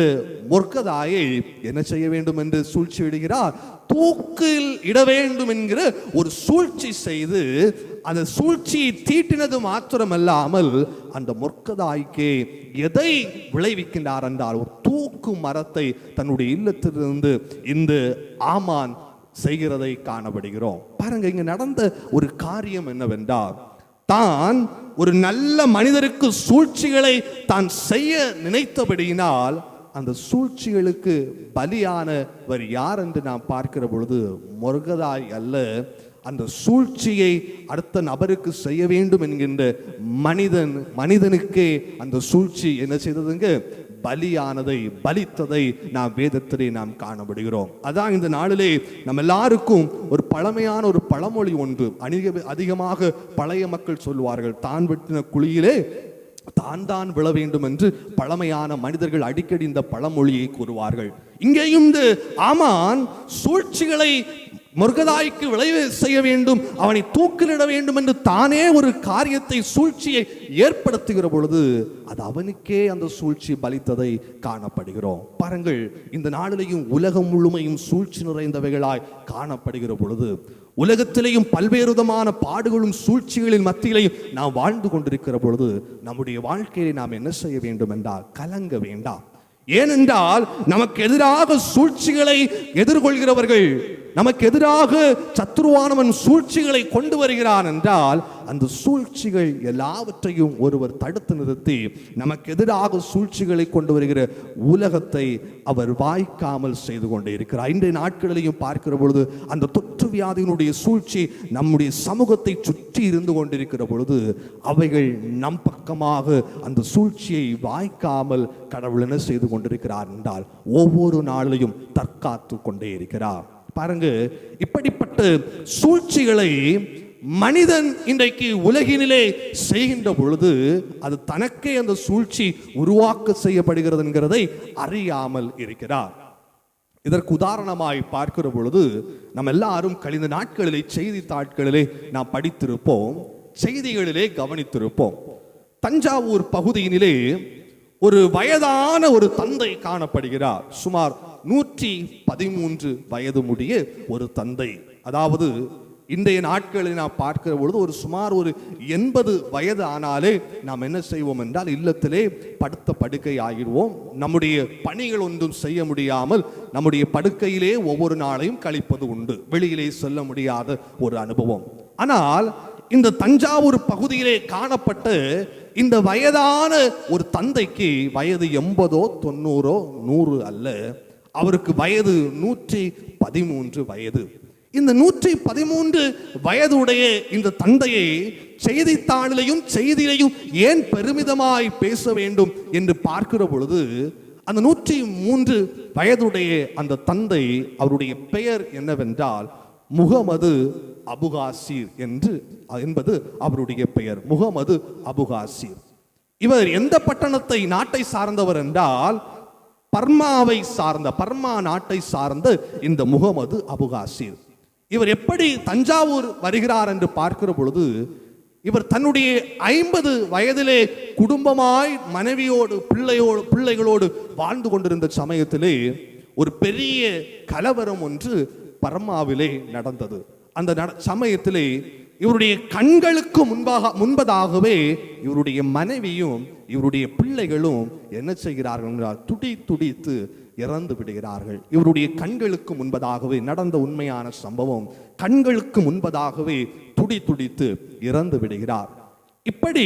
மொர்கதாயை என்ன செய்ய வேண்டும் என்று சூழ்ச்சி விடுகிறார். தூக்கில் இட வேண்டும் என்கிற ஒரு சூழ்ச்சி செய்து அந்த சூழ்ச்சியை தீட்டினது மாத்திரமல்லாமல் அந்த மொர்கதாய்க்கு எதை விளைவிக்கின்றார் என்றால் ஒரு தூக்கு மரத்தை தன்னுடைய இல்லத்திலிருந்து இந்த ஆமான் செய்கிறதை காணப்படுகிறோம். பாருங்க, இங்க நடந்த ஒரு காரியம் என்னவென்றால், தான் ஒரு நல்ல மனிதருக்கு சூழ்ச்சிகளை தான் செய்ய நினைத்தபடியினால் அந்த சூழ்ச்சிகளுக்கு பலியானவர் யார் என்று நாம் பார்க்கிற பொழுது மொர்கதாய் அல்ல, அந்த சூழ்ச்சியை அடுத்த நபருக்கு செய்ய வேண்டும் என்கின்ற மனிதனுக்கே அந்த சூழ்ச்சி என்ன செய்ததுங்க, பலியானதை, பலித்ததை நாம் வேதத்திலே நாம் காணப்படுகிறோம். அதான் இந்த நாளிலே நம்ம எல்லாருக்கும் ஒரு பழமையான ஒரு பழமொழி ஒன்று அதிகமாக பழைய மக்கள் சொல்வார்கள், தான் வெட்டின குழியிலே தான் விழ வேண்டும் என்று பழமையான மனிதர்கள் அடிக்கடி இந்த பழமொழியை கூறுவார்கள். இங்கேயும் இந்த ஆமான் சூழ்ச்சிகளை மொர்கதாய்க்கு விளைவு செய்ய வேண்டும், அவனை தூக்கிலிட வேண்டும் என்று தானே ஒரு காரியத்தை, சூழ்ச்சியை ஏற்படுத்துகிற பொழுது அது அவனுக்கே அந்த சூழ்ச்சி பலித்ததை காணப்படுகிறோம். பாருங்கள், இந்த நாளிலேயும் உலகம் முழுமையும் சூழ்ச்சி நிறைந்தவைகளாய் காணப்படுகிற பொழுது, உலகத்திலேயும் பல்வேறு விதமான பாடுகளும் சூழ்ச்சிகளின் மத்தியிலையும் நாம் வாழ்ந்து கொண்டிருக்கிற பொழுது நம்முடைய வாழ்க்கையை நாம் என்ன செய்ய வேண்டும் என்றால் கலங்க வேண்டாம். ஏனென்றால் நமக்கு எதிராக சூழ்ச்சிகளை எதிர்கொள்கிறவர்கள், நமக்கு எதிராக சத்துருவானவன் சூழ்ச்சிகளை கொண்டு வருகிறான் என்றால் அந்த சூழ்ச்சிகள் எல்லாவற்றையும் ஒருவர் தடுத்து நிறுத்தி நமக்கு எதிராக சூழ்ச்சிகளை கொண்டு வருகிற உலகத்தை அவர் வாய்க்காமல் செய்து கொண்டே இருக்கிறார். இன்றைய நாட்களிலையும் பார்க்கிற பொழுது அந்த தொற்று வியாதியினுடைய சூழ்ச்சி நம்முடைய சமூகத்தை சுற்றி இருந்து கொண்டிருக்கிற பொழுது அவைகள் நம் பக்கமாக அந்த சூழ்ச்சியை வாய்க்காமல் கடவுள் என்ன செய்து கொண்டிருக்கிறார் என்றால் ஒவ்வொரு நாளிலையும் தற்காத்து கொண்டே இருக்கிறார். பாருங்க, இப்படிப்பட்ட சூழ்ச்சிகளை மனிதன் இன்றைக்கு உலகினிலே செய்கின்ற பொழுது அது தனக்கே அந்த சூழ்ச்சி உருவாக்க செய்யப்படுகிறது என்கிறதை அறியாமல் இருக்கிறார். இதற்கு உதாரணமாய் பார்க்கிற பொழுது நம்ம எல்லாரும் கழிந்த நாட்களிலே செய்தித்தாட்களிலே நாம் படித்திருப்போம், செய்திகளிலே கவனித்திருப்போம். தஞ்சாவூர் பகுதியினிலே ஒரு வயதான ஒரு தந்தை காணப்படுகிறார். சுமார் 113 வயது முடிய ஒரு தந்தை. அதாவது இன்றைய நாட்களில் நாம் பார்க்கிற பொழுது ஒரு சுமார் ஒரு 80 வயது ஆனாலே நாம் என்ன செய்வோம் என்றால் இல்லத்திலே படுத்த படுக்கை ஆகிடுவோம். நம்முடைய பணிகள் ஒன்றும் செய்ய முடியாமல் நம்முடைய படுக்கையிலே ஒவ்வொரு நாளையும் கழிப்பது உண்டு. வெளியிலே செல்ல முடியாத ஒரு அனுபவம். ஆனால் இந்த தஞ்சாவூர் பகுதியிலே காணப்பட்ட இந்த வயதான ஒரு தந்தைக்கு வயது 80 90 100 அல்ல, அவருக்கு வயது 113 வயது. இந்த 113 வயதுடைய இந்த தந்தையை செய்தித்தாளிலையும் செய்தியிலையும் ஏன் பெருமிதமாய் பேச வேண்டும் என்று பார்க்கிற பொழுது, அந்த 103 வயதுடைய அந்த தந்தை, அவருடைய பெயர் என்னவென்றால் முகமது அபுகாசிர் என்பது அவருடைய பெயர். முகமது அபுகாசிர். இவர் எந்த பட்டணத்தை நாட்டை சார்ந்தவர் என்றால் பர்மா நாட்டை சார்ந்த இந்த முகமது அபுகாசிர். இவர் எப்படி தஞ்சாவூர் வருகிறார் என்று பார்க்கிற பொழுது, இவர் தன்னுடைய 50 வயதிலே குடும்பமாய் மனைவியோடு பிள்ளைகளோடு வாழ்ந்து கொண்டிருந்த சமயத்திலே ஒரு பெரிய கலவரம் ஒன்று பர்மாவிலே நடந்தது. அந்த சமயத்திலே இவருடைய கண்களுக்கு முன்பதாகவே இவருடைய மனைவியும் இவருடைய பிள்ளைகளும் என்ன செய்கிறார்கள் என்றால் துடித்து இறந்து விடுகிறார்கள். இவருடைய கண்களுக்கு முன்பதாகவே நடந்த உண்மையான சம்பவம். கண்களுக்கு முன்பதாகவே துடித்து இறந்து விடுகிறார். இப்படி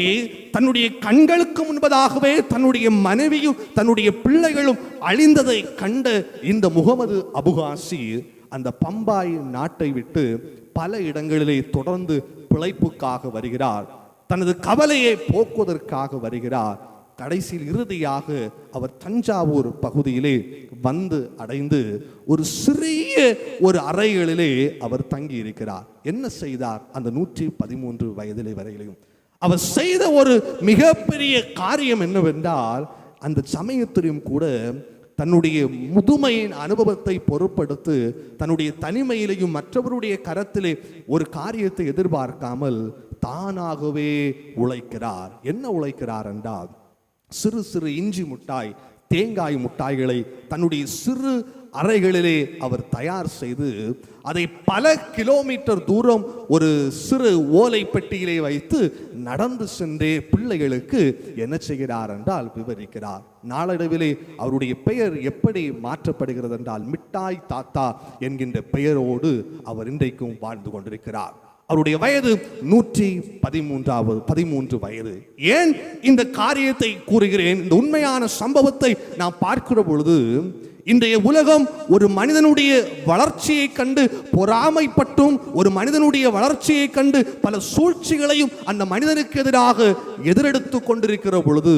தன்னுடைய கண்களுக்கு முன்பதாகவே தன்னுடைய மனைவியும் தன்னுடைய பிள்ளைகளும் அழிந்ததை கண்ட இந்த முகமது அபுகாசிர் அந்த பம்பாய் நாட்டை விட்டு பல இடங்களிலே தொடர்ந்து பிழைப்புக்காக வருகிறார். தனது கவலையை போக்குவதற்காக வருகிறார். கடைசியில் இறுதியாக அவர் தஞ்சாவூர் பகுதியிலே வந்து அடைந்து ஒரு சிறிய ஒரு அறைகளிலே அவர் தங்கி இருக்கிறார். என்ன செய்தார்? அந்த 113 வயதிலே வரையிலும் அவர் செய்த ஒரு மிகப்பெரிய காரியம் என்னவென்றால், அந்த சமயத்திலும் கூட தன்னுடைய முதுமையின் அனுபவத்தை பொருட்படுத்து தன்னுடைய தனிமையிலையும் மற்றவருடைய கரத்திலே ஒரு காரியத்தை எதிர்பார்க்காமல் தானாகவே உழைக்கிறார். என்ன உழைக்கிறார் என்றால், சிறு இஞ்சி முட்டாய், தேங்காய் முட்டாய்களை தன்னுடைய சிறு அறைகளிலே அவர் தயார் செய்து அதை பல கிலோமீட்டர் தூரம் ஒரு சிறு ஓலை பெட்டியிலே வைத்து நடந்து சென்றே பிள்ளைகளுக்கு என்ன செய்கிறார் என்றால் விவரிக்கிறார். நாளடைவிலே அவருடைய பெயர் எப்படி மாற்றப்படுகிறது என்றால் மிட்டாய் தாத்தா என்கின்ற பெயரோடு அவர் இன்றைக்கும் வாழ்ந்து கொண்டிருக்கிறார். அவருடைய வயது 113 வயது. ஏன் இந்த காரியத்தை கூறுகிறேன்? இந்த உண்மையான சம்பவத்தை நாம் பார்க்கிற பொழுது, இன்றைய உலகம் ஒரு மனிதனுடைய வளர்ச்சியை கண்டு பொறாமைப்பட்டும், ஒரு மனிதனுடைய வளர்ச்சியை கண்டு பல சூழ்ச்சிகளையும் அந்த மனிதனுக்கு எதிராக எதிரெடுத்து கொண்டிருக்கிற பொழுது,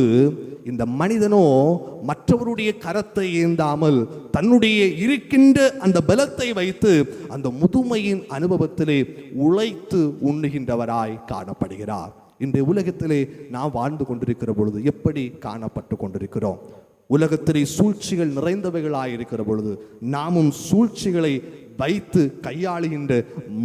இந்த மனிதனோ மற்றவருடைய கரத்தை ஏந்தாமல் தன்னுடைய இருக்கின்ற அந்த பலத்தை வைத்து அந்த முதுமையின் அனுபவத்திலே உழைத்து உண்ணுகின்றவராய் காணப்படுகிறார். இன்றைய உலகத்திலே நாம் வாழ்ந்து கொண்டிருக்கிற பொழுது எப்படி காணப்பட்டு கொண்டிருக்கிறோம்? உலகத்திலே சூழ்ச்சிகள் நிறைந்தவைகளாயிருக்கிற பொழுது நாமும் சூழ்ச்சிகளை வைத்து கையாளுகின்ற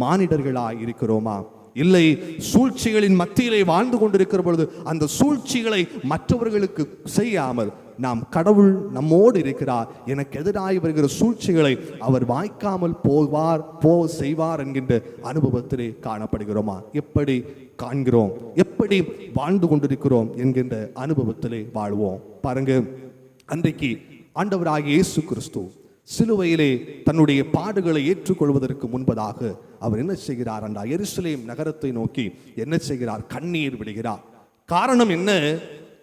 மானிடர்களாய் இருக்கிறோமா? இல்லை, சூழ்ச்சிகளின் மத்தியிலே வாழ்ந்து கொண்டிருக்கிற பொழுது அந்த சூழ்ச்சிகளை மற்றவர்களுக்கு செய்யாமல் நாம் கடவுள் நம்மோடு இருக்கிறார், எனக்கு எதிராக வருகிற சூழ்ச்சிகளை அவர் வாய்க்காமல் செய்வார் என்கின்ற அனுபவத்திலே காணப்படுகிறோமா? எப்படி காண்கிறோம்? எப்படி வாழ்ந்து கொண்டிருக்கிறோம் என்கின்ற அனுபவத்திலே வாழ்வோம். பாருங்க, அன்றைக்கு ஆண்டவராகிய இயேசு கிறிஸ்து சிலுவையிலே தன்னுடைய பாடுகளை ஏற்றுக்கொள்வதற்கு முன்பதாக அவர் என்ன செய்கிறார் என்றால், எருசலேம் நகரத்தை நோக்கி என்ன செய்கிறார்? கண்ணீர் விடுகிறார். காரணம் என்ன?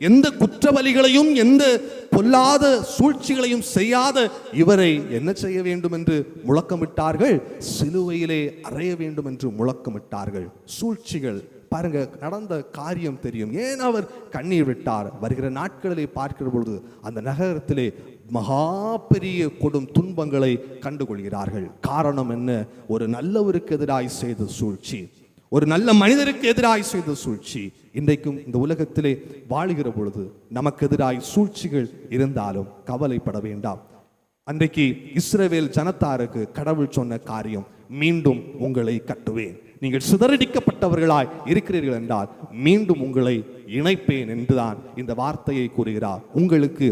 எந்த குற்றவாளிகளையும் எந்த பொல்லாத சூழ்ச்சிகளையும் செய்யாத இவரை என்ன செய்ய வேண்டும் என்று முழக்கமிட்டார்கள்? சிலுவையிலே அறைய வேண்டும் என்று முழக்கமிட்டார்கள். சூழ்ச்சிகள் பாருங்க, நடந்த காரியம் தெரியும். ஏன் அவர் கண்ணீர் விட்டார்? வருகிற நாட்களிலே பார்க்கிற பொழுது அந்த நகரத்திலே மகா பெரிய கொடும் துன்பங்களை கண்டுகொள்கிறார்கள். காரணம் என்ன? ஒரு நல்லவருக்கு எதிராய் செய்த சூழ்ச்சி, ஒரு நல்ல மனிதருக்கு எதிராய் செய்த சூழ்ச்சி. இன்றைக்கும் இந்த உலகத்திலே வாழுகிற பொழுது நமக்கு எதிராய் சூழ்ச்சிகள் இருந்தாலும் கவலைப்பட வேண்டாம். அன்றைக்கு இஸ்ரவேல் ஜனத்தாருக்கு கடவுள் சொன்ன காரியம், மீண்டும் உங்களை கட்டுவேன், நீங்கள் சிதறடிக்கப்பட்டவர்களாய் இருக்கிறீர்கள் என்றால் மீண்டும் உங்களை இணைப்பேன் என்றுதான் இந்த வார்த்தையை கூறுகிறார். உங்களுக்கு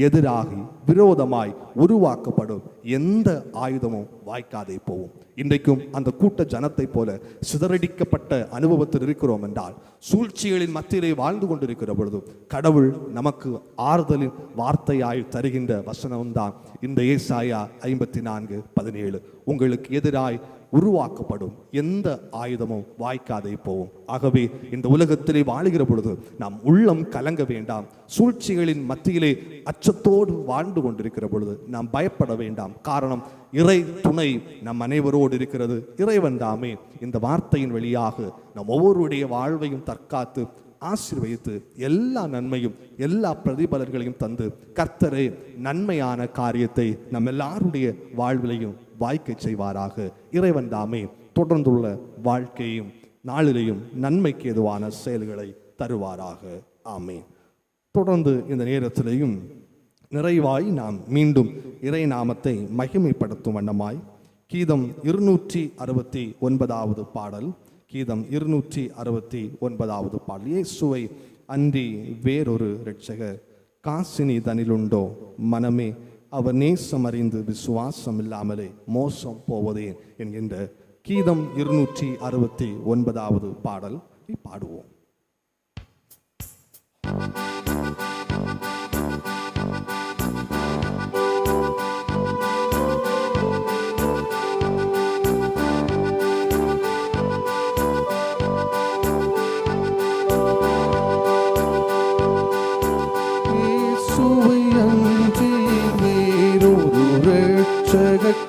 எதிராகி விரோதமாய் உருவாக்கப்படும் எந்த ஆயுதமும் வாய்க்காதே போகும். இன்றைக்கும் அந்த கூட்ட ஜனத்தை போல சிதறடிக்கப்பட்ட அனுபவத்தில் இருக்கிறோம் என்றால், சூழ்ச்சிகளின் மத்தியிலே வாழ்ந்து கொண்டிருக்கிற பொழுது கடவுள் நமக்கு ஆறுதலின் வார்த்தையாய் தருகின்ற வசனம்தான் இந்த ஏசாயா 54:17. உங்களுக்கு எதிராய் உருவாக்கப்படும். எந்த ஆயுதமும் வாய்க்காதே போகும். ஆகவே இந்த உலகத்திலே வாழுகிற பொழுது நாம் உள்ளம் கலங்க வேண்டாம். சூழ்ச்சிகளின் மத்தியிலே அச்சத்தோடு வாழ்ந்து கொண்டிருக்கிற பொழுது நாம் பயப்பட வேண்டாம். காரணம், இறை துணை நம் அனைவரோடு இருக்கிறது. இறைவன் தாமே இந்த வார்த்தையின் வழியாக நம் ஒவ்வொருடைய வாழ்வையும் தற்காத்து ஆசீர்வதித்து எல்லா நன்மையும் எல்லா பிரதிபலன்களையும் தந்து கர்த்தரே நன்மையான காரியத்தை நம் எல்லாருடைய வாழ்விலையும் வாய்க்க செய்வாராக. இறைவன் தாமே தொடர்ந்துள்ள வாழ்க்கையும் நாளிலையும் நன்மைக்கு ஏதுவான செயல்களை தருவாராக. ஆமென். தொடர்ந்து இந்த நேரத்திலையும் நிறைவாய் நாம் மீண்டும் இறை நாமத்தை மகிமைப்படுத்தும் வண்ணமாய் கீதம் 269வது பாடல், கீதம் 269வது பாடல். இயேசுவை அன்றி வேறொரு இரட்சகர் காசினி தனிலுண்டோ மனமே, அவர் நேசம் அறிந்து விசுவாசம் இல்லாமலே மோசம் போவதே என்கின்ற கீதம் 269வது பாடல் பாடுவோம்.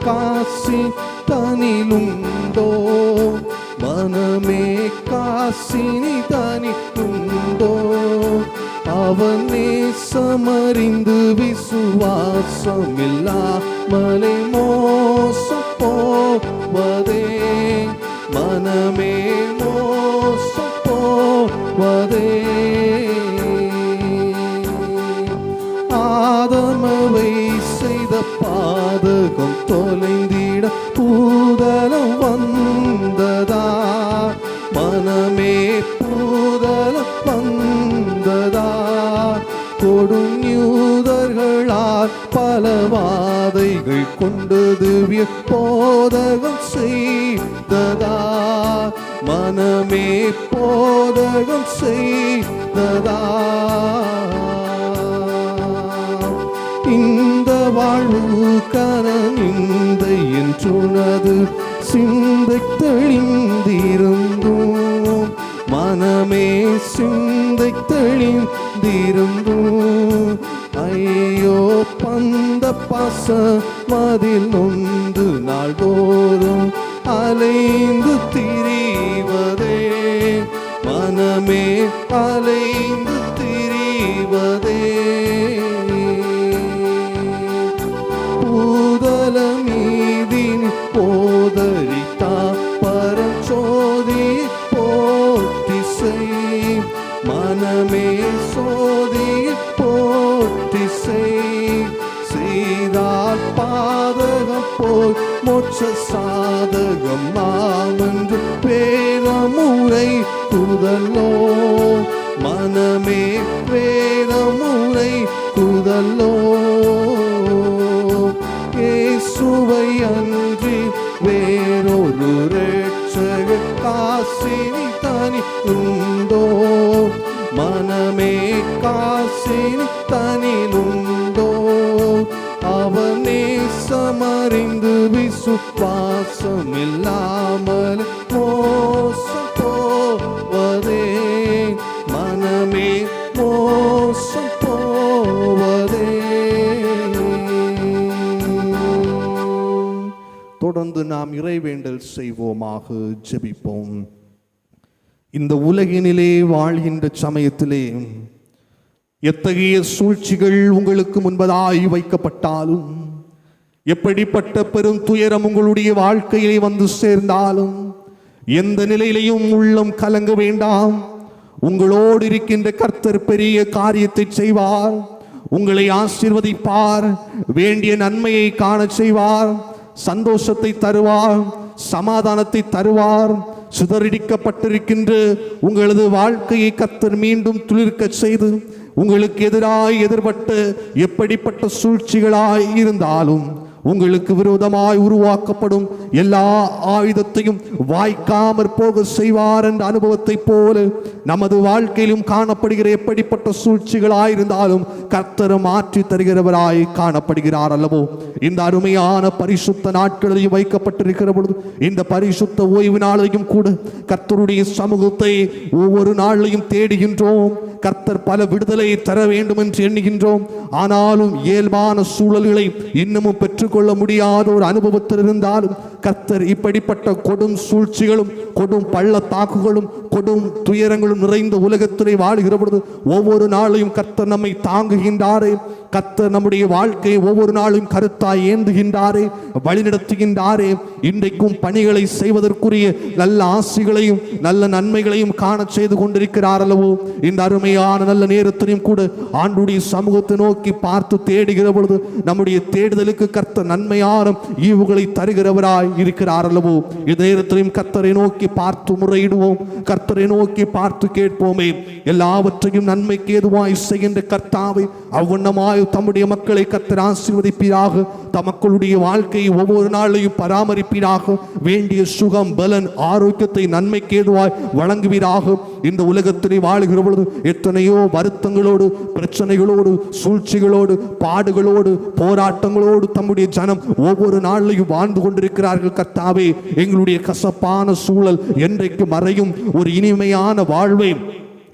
காசி தனிலுண்டோ மனமே, காசினி தனிலுண்டோ, அவனே சமறிந்து விசுவாசமில்லாமலே மோசம் போவதே, மனமே மோசம் போவதே. ஆதமவை செய்த பாதகம் தொலைந்திட பூதலம் வந்ததா, மனமே பூதலம் வந்ததா, கொடுஞூதர்களால் பல வாதைகள் கொண்டு திவ்ய போதகம் செய்ததா, மனமே போதகம் செய்ததா. இந்த வாழ்வு கரநிந்தை என்றுனது சிந்தை தெளிந்திருந்தோம், மனமே சிந்தை தெளிந்திருந்தோம். ஐயோ பந்த பாச மதில் நொந்து நாள்தோறும் அலைந்து திரிவதே, மனமே அலைந்து திரிவதே. மீதின் போதரித்தா பரஞ்சோதி போற்றி செய், மனமே சோதி போற்றி செய். செய்தால் பாதகம் போல் மோட்ச சாதகம் நாமென்று வேதமுறை குதல்லோ, மனமே வேதமுறை குதல்லோ. இயேசுவை அன்றி வேறொரு இரட்சகர் காசினி தனிலுண்டோ, மனமே காசினி தனிலுண்டோ, அவனே சமறிந்து விசுவாசம் இல்லாமல் மோசம் போவதே, மனமே மோசம் போவதே. தொடர்ந்து நாம் இறைவேண்டல் செய்வோமாக, ஜெபிப்போம். இந்த உலகினிலே வாழ்கின்ற சமயத்திலே எத்தகைய சூழ்ச்சிகள் உங்களுக்கு முன்பதாய் வைக்கப்பட்டாலும், எப்படிப்பட்ட பெரும் துயரம் உங்களுடைய வாழ்க்கையிலே வந்து சேர்ந்தாலும், எந்த நிலையிலையும் உள்ளம் கலங்க வேண்டாம். உங்களோடு இருக்கின்ற கர்த்தர் பெரிய காரியத்தை செய்வார். உங்களை ஆசீர்வதிப்பார். வேண்டிய நன்மையை காண செய்வார். சந்தோஷத்தை தருவார். சமாதானத்தை தருவார். சிதறடிக்கப்பட்டிருக்கின்ற உங்களது வாழ்க்கையை கர்த்தர் மீண்டும் துளிர்க்க செய்து, உங்களுக்கு எதிராய் எதிர்பட்ட எப்படிப்பட்ட சூழ்ச்சிகளாய் இருந்தாலும் உங்களுக்கு விரோதமாய் உருவாக்கப்படும் எல்லா ஆயுதத்தையும் வாய்க்காமற் போக செய்வார் என்ற அனுபவத்தை போல நமது வாழ்க்கையிலும் காணப்படுகிற எப்படிப்பட்ட சூழ்ச்சிகளாயிருந்தாலும் கர்த்தர் மாற்றி தருகிறவராய் காணப்படுகிறார் அல்லவோ. இந்த அருமையான பரிசுத்த நாட்களில் வைக்கப்பட்டிருக்கிற பொழுது இந்த பரிசுத்த ஓய்வு நாளையும் கூட கர்த்தருடைய சமூகத்தை ஒவ்வொரு நாளையும் தேடுகின்றோம். கர்த்தர் பல விடுதலை தர வேண்டும் என்று எண்ணுகின்றோம். ஆனாலும் இயல்பான சூழல்களை இன்னமும் பெற்றுக்கொள்ள முடியாத ஒரு அனுபவத்தில் இருந்தாலும் கர்த்தர் இப்படிப்பட்ட கொடும் சூழ்ச்சிகளும் கொடும் பள்ளத்தாக்குகளும் கொடும் துயரங்களும் நிறைந்த உலகத்திலே வாழ்கிற பொழுது ஒவ்வொரு நாளையும் கர்த்தர் நம்மை தாங்குகின்றாரே. கர்த்தர் நம்முடைய வாழ்க்கையை ஒவ்வொரு நாளும் கருத்தாய் ஏந்துகின்றாரே, வழிநடத்துகின்றாரே. இன்றைக்கும் பணிகளை செய்வதற்குரிய நல்ல ஆசைகளையும் நல்ல நன்மைகளையும் காண செய்து கொண்டிருக்கிறார் அல்லவோ. இந்த அருமையான நல்ல நேரத்திலையும் கூட ஆண்டுடைய சமூகத்தை நோக்கி பார்த்து தேடுகிற பொழுது நம்முடைய தேடுதலுக்கு கர்த்தர் நன்மையான ஈவுகளை தருகிறவராய் இருக்கிறார் அல்லவோ. இந்த நேரத்திலையும் கர்த்தரை நோக்கி பார்த்து முறையிடுவோம், கர்த்தரை நோக்கி பார்த்து கேட்போமே. எல்லாவற்றையும் நன்மைக்கு ஏதுவாய் செய்கின்ற கர்த்தாவை அவ்வண்ணமாய் தம்முடைய மக்களை கர்த்தர் ஆசீர்வதிப்பீராக. தமக்களுடைய வாழ்க்கையை ஒவ்வொரு நாளையும் பராமரிப்பீராக. வேண்டிய சுகம் பலன் ஆரோக்கியத்தை நன்மைக்கு ஏதுவாய் வழங்குவீராக. இந்த உலகத்திலே வாழுகிற பொழுது எத்தனையோ வருத்தங்களோடு பிரச்சனைகளோடு சூழ்ச்சிகளோடு பாடுகளோடு போராட்டங்களோடு தம்முடைய ஜனம் ஒவ்வொரு நாளையும் வாழ்ந்து கொண்டிருக்கிறார்கள். கர்த்தாவே, எங்களுடைய கசப்பான சூழல் என்றைக்கு மறையும்? ஒரு இனிமையான வாழ்வை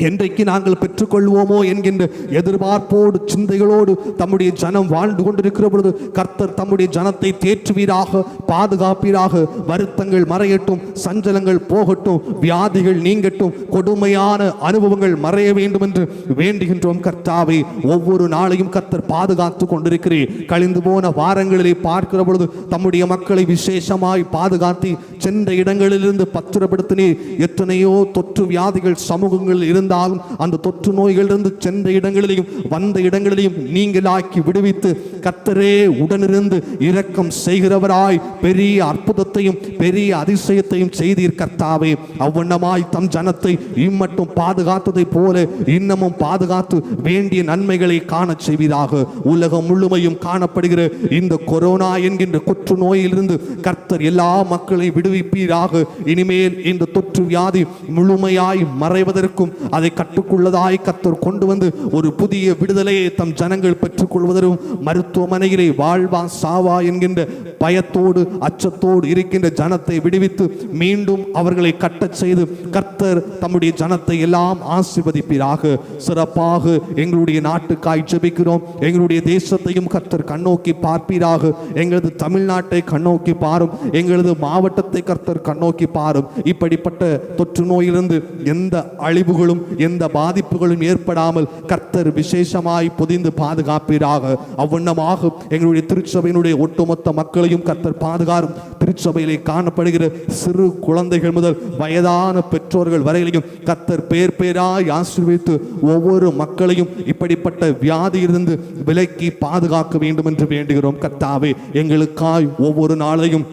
என்றைக்கு நாங்கள் பெற்றுக்கொள்வோமோ என்கின்ற எதிர்பார்ப்போடு சிந்தைகளோடு தம்முடைய ஜனம் வாழ்ந்து கொண்டிருக்கிற பொழுது கர்த்தர் தம்முடைய ஜனத்தை தேற்றுவீராக, பாதுகாப்பீராக. வருத்தங்கள் மறையட்டும், சஞ்சலங்கள் போகட்டும், வியாதிகள் நீங்கட்டும், கொடுமையான அனுபவங்கள் மறைய வேண்டும் என்று வேண்டுகின்றோம். கர்த்தாவே, ஒவ்வொரு நாளையும் கர்த்தர் பாதுகாத்து கொண்டிருக்கிறேன். கழிந்து போன வாரங்களிலே பார்க்கிற பொழுது தம்முடைய மக்களை விசேஷமாய் பாதுகாத்தி சென்ற இடங்களிலிருந்து பத்திரப்படுத்தினீர். எத்தனையோ தொற்று வியாதிகள் சமூகங்கள் இருந்தாலும் அந்த தொற்று நோய்களிலிருந்து சென்ற இடங்களிலும் வந்த இடங்களிலும் நீங்களாக்கி விடுவித்து கர்த்தரே உடனிருந்து இரக்கம் செய்கிறவராய் பெரிய அற்புதத்தையும் பெரிய அதிசயத்தையும் செய்தீர். கர்த்தாவே, அவ்வண்ணமாய் தம் ஜனத்தை இம்மட்டும் பாதுகாத்ததை போல இன்னமும் பாதுகாத்து வேண்டிய நன்மைகளை காண செய்வீராக. உலகம் முழுமையும் காணப்படுகிற இந்த கொரோனா என்கின்ற தொற்று நோயிலிருந்து கர்த்தர் எல்லா மக்களை விடுவிப்பீராக. இனிமேல் இந்த தொற்று வியாதி முழுமையாய் மறைவதற்கும் அதை கட்டுக்குள்ளதாய் கர்த்தர் கொண்டு வந்து ஒரு புதிய விடுதலையை தம் ஜனங்கள் பெற்றுக் கொள்வதற்கும் மருத்துவமனையிலே வாழ்வா சாவா என்கின்ற பயத்தோடு அச்சத்தோடு இருக்கின்ற ஜனத்தை விடுவித்து மீண்டும் அவர்களை கட்டச் செய்து கர்த்தர் தம்முடைய ஜனத்தை எல்லாம் ஆசீர்வதிப்பீராக. சிறப்பாக எங்களுடைய நாட்டுக்காய் ஜெபிக்கிறோம். எங்களுடைய தேசத்தையும் கர்த்தர் கண்ணோக்கி பார்ப்பீராக. எங்களது தமிழ்நாட்டை கண்ணோக்கி பாரும், எங்களது மாவட்டத்தை கர்த்தர் கண்ணோக்கி பாரும். இப்படிப்பட்ட தொற்று நோயிலிருந்து எந்த அழிவுகளும் எந்த பாதிப்புகளும் ஏற்படாமல் கர்த்தர் விசேஷமாய் பொதிந்து பாதுகாப்பீராக. அவ்வண்ணமாக எங்களுடைய திருச்சபையினுடைய ஒட்டுமொத்த மக்களையும் கர்த்தர் பாதுகாரும். திருச்சபையிலே காணப்படுகிற சிறு குழந்தைகள் முதல் வயதான பெற்றோர்கள் வரையிலையும் கர்த்தர் பேர் பேராய் ஆசீர்வதித்து ஒவ்வொரு மக்களையும் இப்படிப்பட்ட வியாதியிலிருந்து விலக்கி பாதுகாக்க வேண்டும் என்று வேண்டுகிறோம். கர்த்தாவே, எங்களுக்காய் ஒவ்வொரு நாளையும்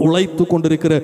உழைத்து கொண்டிருக்கிற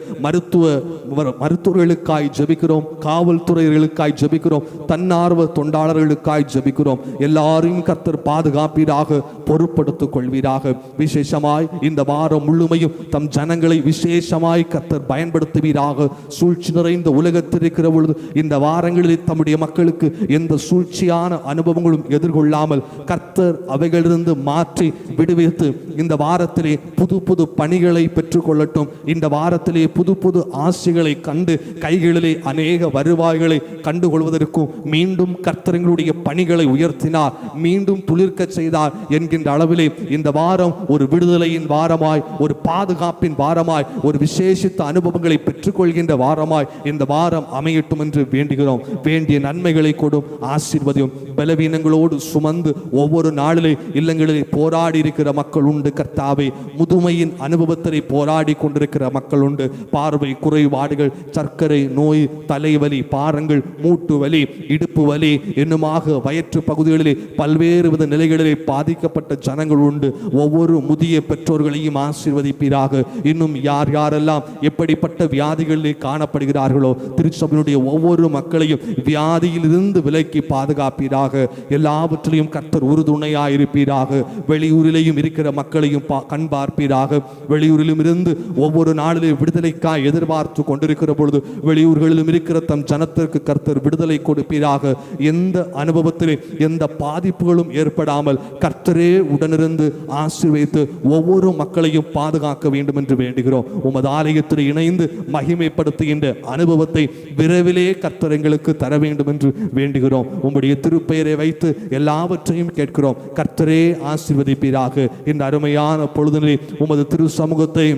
மருத்துவர்களுக்காய் ஜெபிக்கிறோம், காவல்துறைகளுக்காய் ஜெபிக்கிறோம், தன்னார்வ தொண்டாளர்களுக்காய் ஜெபிக்கிறோம். எல்லாரையும் கர்த்தர் பாதுகாப்பீராக, பொறுப்படுத்திக் கொள்வீராக. விசேஷமாய் இந்த வாரம் முழுமையும் தம் ஜனங்களை விசேஷமாய் கர்த்தர் பயன்படுத்துவீராக. சூழ்ச்சி நிறைந்த உலகத்தில் இருக்கிற பொழுது இந்த வாரங்களில் தம்முடைய மக்களுக்கு எந்த சூழ்ச்சியான அனுபவங்களும் எதிர்கொள்ளாமல் கர்த்தர் அவைகளிலிருந்து மாற்றி விடுவித்து இந்த வாரத்திலே புது புது பணிகளை பெற்றுக்கொள்ளட்டும். இந்த வாரத்திலே புது புது ஆசைகளை கண்டு கைகளிலே அநேக வருவாய்களை கண்டுகொள்வதற்கும் மீண்டும் கர்த்தர்களுடைய பணிகளை உயர்த்தினார், மீண்டும் துளிர்க்க செய்தார் என்கின்ற அளவிலே இந்த வாரம் ஒரு விடுதலையின் வாரமாய், ஒரு பாதுகாப்பின் வாரமாய், ஒரு விசேஷித்த அனுபவங்களை பெற்றுக்கொள்கின்ற வாரமாய் இந்த வாரம் அமையட்டும் என்று வேண்டுகிறோம். வேண்டிய நன்மைகளை கொடும், ஆசீர்வதியும். பலவீனங்களோடு சுமந்து ஒவ்வொரு நாளிலே இல்லங்களிலே போராடி இருக்கிற மக்கள் உண்டு. கர்த்தாவே, முதுமையின் அனுபவத்தை போராடி கொண்டிருக்கிற மக்கள் உண்டு. பார்வை குறைபாடுகள், சர்க்கரை நோய், தலைவலி, பாரங்கள், மூட்டு வலி, இடுப்பு வலி என்னுமாக வயிற்று பகுதிகளிலே பல்வேறு வித நிலைகளிலே பாதிக்கப்பட்ட ஜனங்கள் உண்டு. ஒவ்வொரு முதிய பெற்றோர்களையும் ஆசீர்வதிப்பீராக. இன்னும் யார் யாரெல்லாம் எப்படிப்பட்ட வியாதிகளிலே காணப்படுகிறார்களோ திருச்சபையினுடைய ஒவ்வொரு மக்களையும் வியாதியிலிருந்து விலக்கி பாதுகாப்பீராக. எல்லாவற்றிலையும் கர்த்தர் உறுதுணையாயிருப்பீராக. வெளியூரிலேயும் இருக்கிற மக்களையும் கண் பார்ப்பீராக. வெளியூரிலும் இருந்து ஒவ்வொரு நாளிலே விடுதலைக்காய் எதிர்பார்த்து கொண்டிருக்கிற பொழுது வெளியூர்களிலும் இருக்கிற தம் ஜனத்திற்கு கர்த்தர் விடுதலை கொடுப்பீராக. எந்த அனுபவத்திலே எந்த பாதிப்புகளும் ஏற்படாமல் கர்த்தரே உடனிருந்து ஆசீர்வதித்து ஒவ்வொரு மக்களையும் பாதுகாக்க வேண்டும் என்று வேண்டுகிறோம். உமது ஆலயத்தில் இணைந்து மகிமைப்படுத்துகின்ற அனுபவத்தை விரைவிலே கர்த்தர் எங்களுக்கு தர வேண்டும் என்று வேண்டுகிறோம். உம்முடைய திருப்பெயரை வைத்து எல்லாவற்றையும் கேட்கிறோம். கர்த்தரே ஆசீர்வதிப்பீராக. இந்த அருமையான பொழுதிலே உமது திரு சமூகத்தை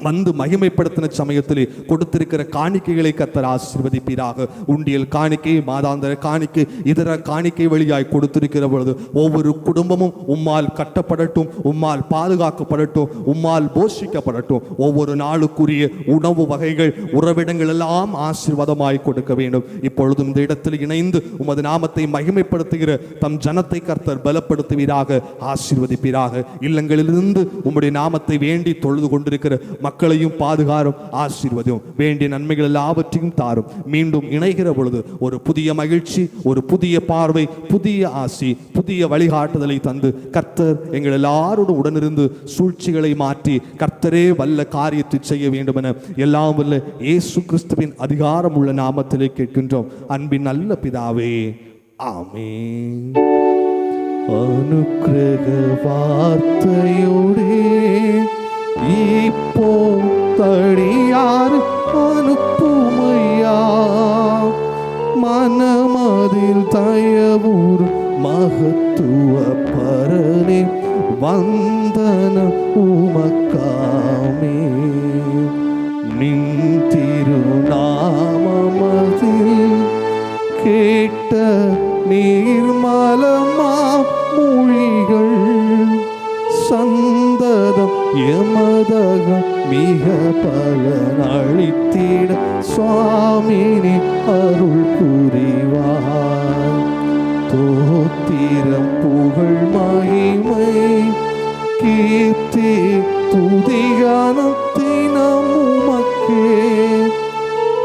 வந்து மகிமைப்படுத்தின சமயத்திலே கொடுத்திருக்கிற காணிக்கைகளை கர்த்தர் ஆசீர்வதிப்பீராக. உண்டியல் காணிக்கை, மாதாந்திர காணிக்கை, இதர காணிக்கை வழியாய் கொடுத்திருக்கிற பொழுது ஒவ்வொரு குடும்பமும் உம்மால் கட்டப்படட்டும், உம்மால் பாதுகாக்கப்படட்டும், உம்மால் போஷிக்கப்படட்டும். ஒவ்வொரு நாளுக்குரிய உணவு வகைகள், உறவிடங்கள் எல்லாம் ஆசீர்வாதமாய் கொடுக்க வேண்டும். இப்பொழுதும் இந்த இடத்தில் இணைந்து உமது நாமத்தை மகிமைப்படுத்துகிற தம் ஜனத்தை கர்த்தர் பலப்படுத்துவீராக, ஆசீர்வதிப்பீராக. இல்லங்களிலிருந்து உம்முடைய நாமத்தை வேண்டி தொழுது கொண்டிருக்கிற மக்களையும் பாதுகாரும், ஆசீர்வதியும். வேண்டிய நன்மைகள் எல்லாவற்றையும் தாரும். மீண்டும் இணைகிற பொழுது ஒரு புதிய மகிழ்ச்சி, ஒரு புதிய பார்வை, புதிய ஆசி, புதிய வழிகாட்டுதலை தந்து கர்த்தர் எங்கள் எல்லாரோடும் உடனிருந்து சூழ்ச்சிகளை மாற்றி கர்த்தரே வல்ல காரியத்தை செய்ய வேண்டும் என எல்லாம் வல்ல இயேசு கிறிஸ்துவின் அதிகாரம் உள்ள நாமத்திலே கேட்கின்றோம். அன்பின் நல்ல பிதாவே, ஆமென். அனுக்கிரக வார்த்தையோடே இப்போ தடியார் அனுப்புமையா, மனமதில் தயவூர் மகத்துவ பரனே, வந்தன உமக்காமே. நின் திருநாமமதில் கேட்ட நீர்மலமா மொழிகள் சந்ததம் எமதகம் மிக பலனளித்திட சுவாமினி அருள் புரிவார். தோத்திரம் புகழ் மகிமை கீர்த்தி துதிகானத்தினம் உமக்கே.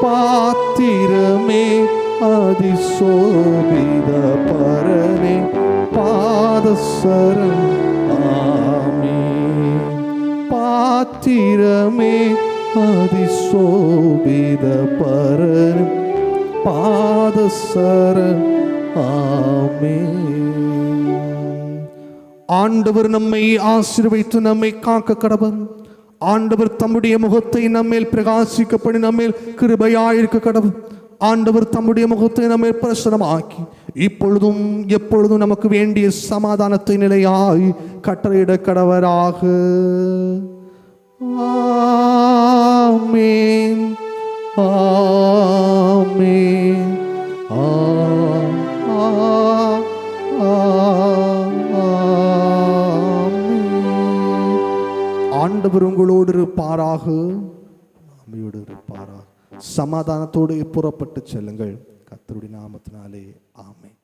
பாத்திரமே அதிசோபித பரனே, பாதசரண் ஆமென். பாத்திரமே அதிசோபித பரன், பாதசரண் ஆமென். ஆண்டவர் நம்மை ஆசீர்வதித்து நம்மை காக்க கடவர். ஆண்டவர் தம்முடைய முகத்தை நம்மேல் பிரகாசிக்கப்படி நம்மேல் கிருபையாயிருக்க கடவர். ஆண்டவர் தம்முடைய முகத்தை நம்மை பிரசனமாக்கி இப்பொழுதும் எப்பொழுதும் நமக்கு வேண்டிய சமாதானத்தை நிலையாய் கட்டளையிட கடவராக. ஆமென், ஆமென், ஆண்டவர் உங்களோடு இருப்பாராக, நம்மோடு இருப்பாராக. சமாதானத்தோடு புறப்பட்டு செல்லுங்கள். கர்த்தருடைய நாமத்தினாலே ஆமென்.